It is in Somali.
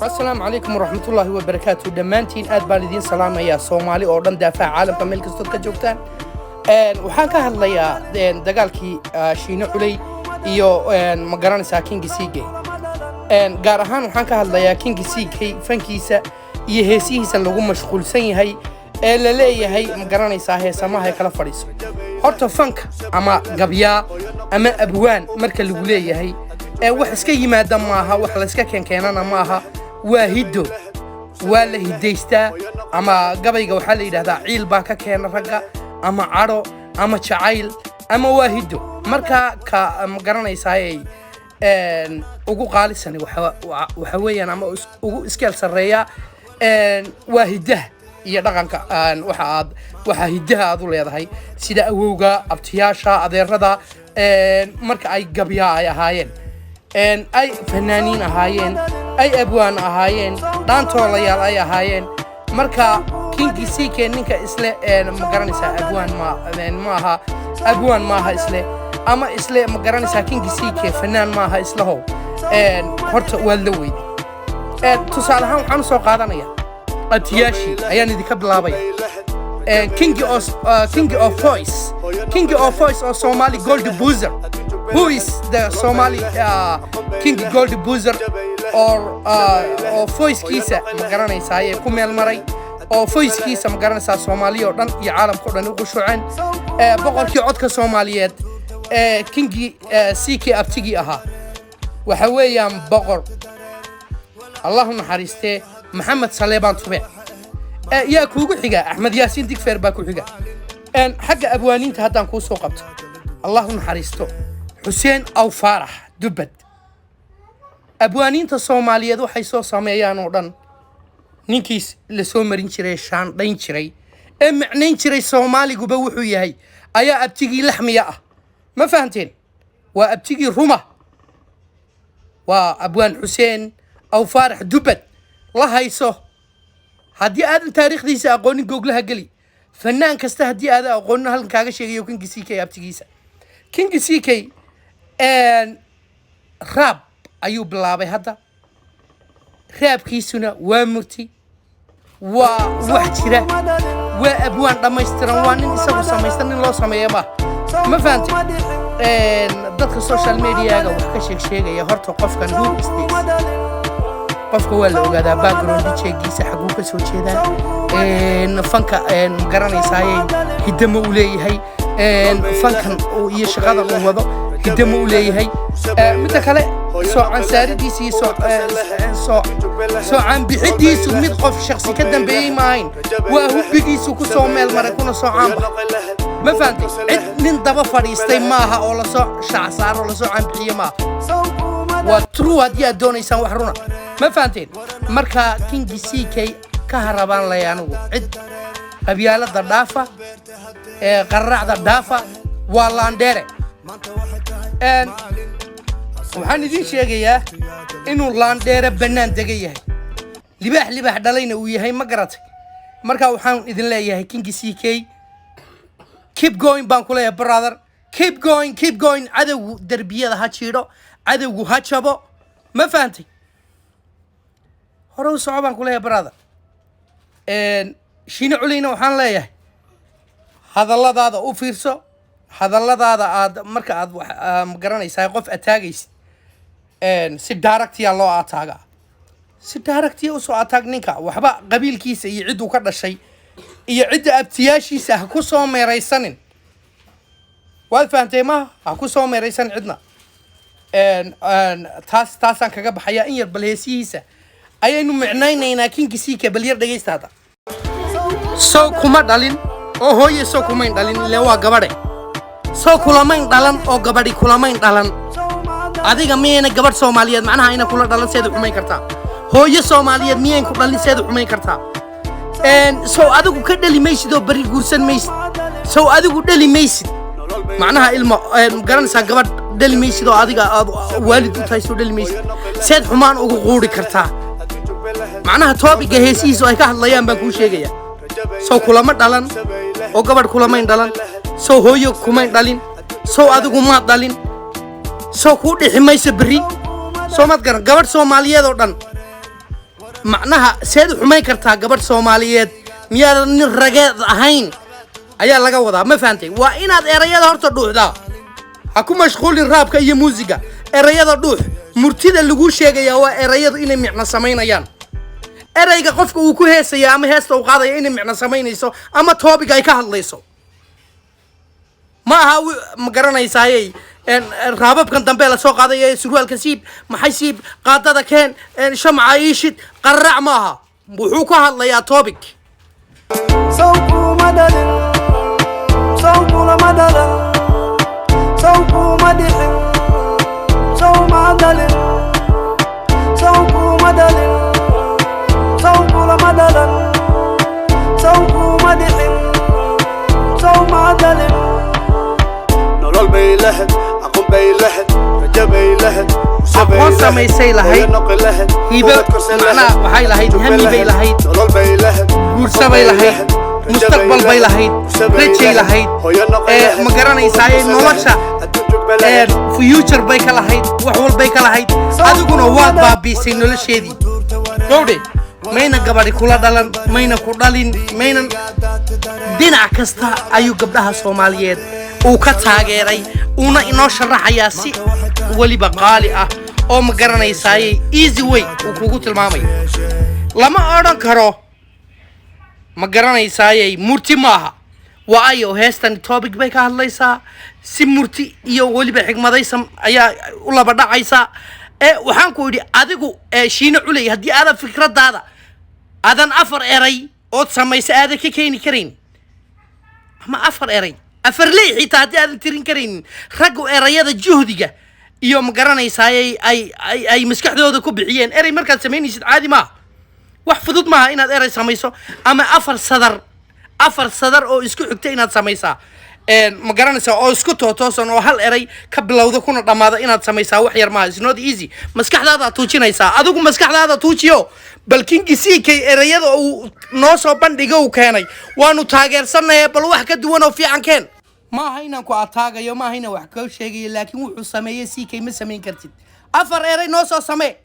السلام عليكم ورحمة الله وبركاته. دمانتين آد بالدين سلام يا صومالي أردن دافع عالم كمل كستود كجوكتان. وحان كهالليا دقالكي شينو علي iyo magaran saakingi siigay gaar ahaan waxaan ka hadlayaa kingi siigay fankiisa iyo heesihiisa lagu mashquulsan yahay ee la leeyahay magaranaysaa heesamaha kala fadhiiso horta fanka ama gabya ama abwaan marka lagu leeyahay wax iska yimaada maaha wax la iska keenkeenana maaha waa hiddo waa la hidaystaa ama gabayga waxa la yiraahdaa ciil baa ka keena ragga ama caro ama jacayl ama waa hiddo marka ka magaranaysaa ugu qaalisan waxa weeyaan ama ugu iskeel sareeya waa hiddaha iyo dhaqanka waxa hiddaha aad u leedahay sida awowga abtiyaasha adeerada marka ay gabya ay ahaayeen ay fanaaniin ahaayeen ay abwaan ahaayeen dhaantoolayaal ay ahaayeen marka kingi siikeen ninka isle magaranaysaa abwaan maaha isle ama isle magaranaysaa kingi siikee fanaan maaha islahow horta waa la weydi tusaale ahaan waxaan soo qaadanayaa abtiyaashi ayaan idinka bilaabaya king of voice or Somali Gold Boozer. Who is the Somali King Gold Boozer or voice kiisa magaranaysaa ay ku meel maray oo voice kiisa magaranaysaa Soomaali oo dhan iyo caalamka oo dhan ugu shucaan boqorkii codka Soomaaliyeed kingi CK abtigi ahaa waxa weeyaan boqor Allahu naxariiste Maxamed Saleebaan Tube yaa kuugu xiga Axmed Yaasiin Digfeer baa ku xiga xagga abwaaniinta haddaan kuu soo qabto Allahu naxariisto Xuseen Aw Faarax Dubad abwaaniinta Soomaaliyeed waxay soo sameeyaan oo dhan ninkiis la soo marin jiray shaan dhayn jiray macnayn jiray Soomaaliguba wuxuu yahay ayaa abtigii laxmiya ah ma fahanteen waa abtigii ruma waa abwaan Xuseen Aw Faarax Dubad la hayso haddii aad taariikhdiisa aqoonin googlaha gali fanaan kasta haddii aad aqoonin halkan kaaga sheegayo kingi CK abtigiisa kingi CK rap ayuu bilaabay hadda raabkiisuna waa murti waa wax jira waa abwaan dhammaystiran waa nin isagu samaysan nin loo sameeyo ma fahanteen dadka social media-ga wax ka sheegaya horta qofkan who is this qofka waa la ogaadaa background check-giisa xaguu ka soo jeedaa fanka garanaysaa hidamo u leeyahay fankan iyo shaqada uu wado hidamo u leeyahay midda kale soo cansaaridiisa iyo soo canbixidiisu mid qof shakhsi ka dambeeyay maahayn waa hubbigiisu ku soo meel maray kuna soo caanba ma fahamtay cid nin daba fadhiistay maaha oo lasoo shacsaaro lasoo canbixiye maaha waa true haddii aad doonaysaan wax runa ma fahanteen marka kingi CK ka harabaan lay anigu cid qabyaalada dhaafa qarracda dhaafa waa laandheere waxaan idin sheegayaa inuu laandheere bannaan degan yahay libaax dhalayna uu yahay ma garatay marka waxaan idin leeyahay kingi CK keep going baan ku leeyahay brother keep going cadowgu darbiyada ha jiidho cadowgu ha jabo ma fahantay hore u soco baan ku leeyahay brother shiino culeyna waxaan leeyahay hadalladaada u fiirso hadalladaada aad marka aad magaranaysaa qof ataagaysid si directiya loo ataaga si directiya u soo ataag ninka waxba qabiilkiisa iyo cid uu ka dhashay iyo cidda abtiyaashiisa ha ku soo meeraysanin waad fahantay ma ha ku soo meeraysan cidna taasaan kaga baxayaa in yar bal heesihiisa ayaynu micnaynaynaa kingi CK bal yar dhagaysta hadda soo kuma dhalin oo hooye soo kumayn dhalin ilaa waa gabadhe soo kulamayn dhalan oo gabadhi kulamayn dhalan adiga miyayna gabadh Soomaaliyeed macnaha ina kula dhalan seed xumayn kartaa hooye Soomaaliyeed miyay ku dhalin seed xumayn kartaa soo adigu ka dhali maysid oo bari guursan maysid soo adigu dhali maysid macnaha ilmo garanaysaa gabadh dhali maysid oo adiga aad waalid u tahay soo dhali maysid seed xumaan ugu quuri kartaa macnaha topiga heesihiisu ay ka hadlayaan baan kuu sheegayaa soo kulama dhalan oo gabadh kulamayn dhalan soo hooyo kumayn dhalin soo adigu ma dhalin soo ku dhixi maysa bari soo mad garan gabadh Soomaaliyeed oo dhan معناها سيد حماي كرتا قبر سوماليات مياد نرجع هين أيا لقى وضع ما فهمتي وإن هذا الرياضة هرت الروح ده أكون مشغول الراب كأي موسيقى الرياضة الروح مرتدى اللي يقول شيء يا هو الرياضة إن معنا سمين أيان الرياضة قفك وكوه سيا أما هست وقاضي إن معنا سمين يسو أما توبي جاي كهل يسو ما هو مقرنا يسايي الرابط كان تنبيه لسوق هذا سروال كسيب ما حيسيب قاطة كان شمعة يشد قرع معها وحوكها الله يا توبك سوق مدد سوق مدد سوق مدح سوق مدد سوق مدد سوق مدد سوق مدح سوق مدد نرول بيلهد أقوم بيلهد رجب بيلهد أقوى سميسي لهيد هيبة معناه وحي لهيد همي بي لهيد قرصة بي لهيد مستقبل بي لهيد رجي لهيد مقرانة يسايي نولشا فيوتشر بي كلهيد وحول بي كلهيد أدوكونا واد بابيسي نولشيدي قولي مينا قباري كولا دالان مينا كودالين مينا دينا كستا أيو قبلها سوماليات وكتاغيري una inoo sharaxaya si waliba qaali ah oo ma garanaysaay easy way uu kugu tilmaamay lama oran karo ma garanaysaay murti maaha waayo heestan topic bay ka hadlaysaa si murti iyo waliba xigmadaysan ayaa u laba dhacaysa waxaan ku yiri adigu shiina culay hadii aad fikradaada adan afar eray oo sameeyay aad ka keenin karin ama afar eray أفرلي حتى هذا ترين كرين رجوا رياضة جهدية يوم قرنا يساي أي مسكح ده كوبعين أري مركز سميني شد عادي ما وحفظت معها إن أري سميسو أما أفر صدر أو إسكو حكتين سميسا مقرنا سا أو إسكو توصل أو هل أري قبل لو كنا رمضان إن سميسا وحير ما it's not easy مسكح هذا توشي نيسا أدوكم مسكح هذا توشيو بل كينج سي كي رياضة أو ناس بندقوا كاني وانو تاجر سنة بل واحد كدوانو في عن كان ما هينا كو أتاجا يوم ما هينا وحكوا شيء لكن وحو سمية سي كي مسمين كرتيد أفر إيري نوسو سمي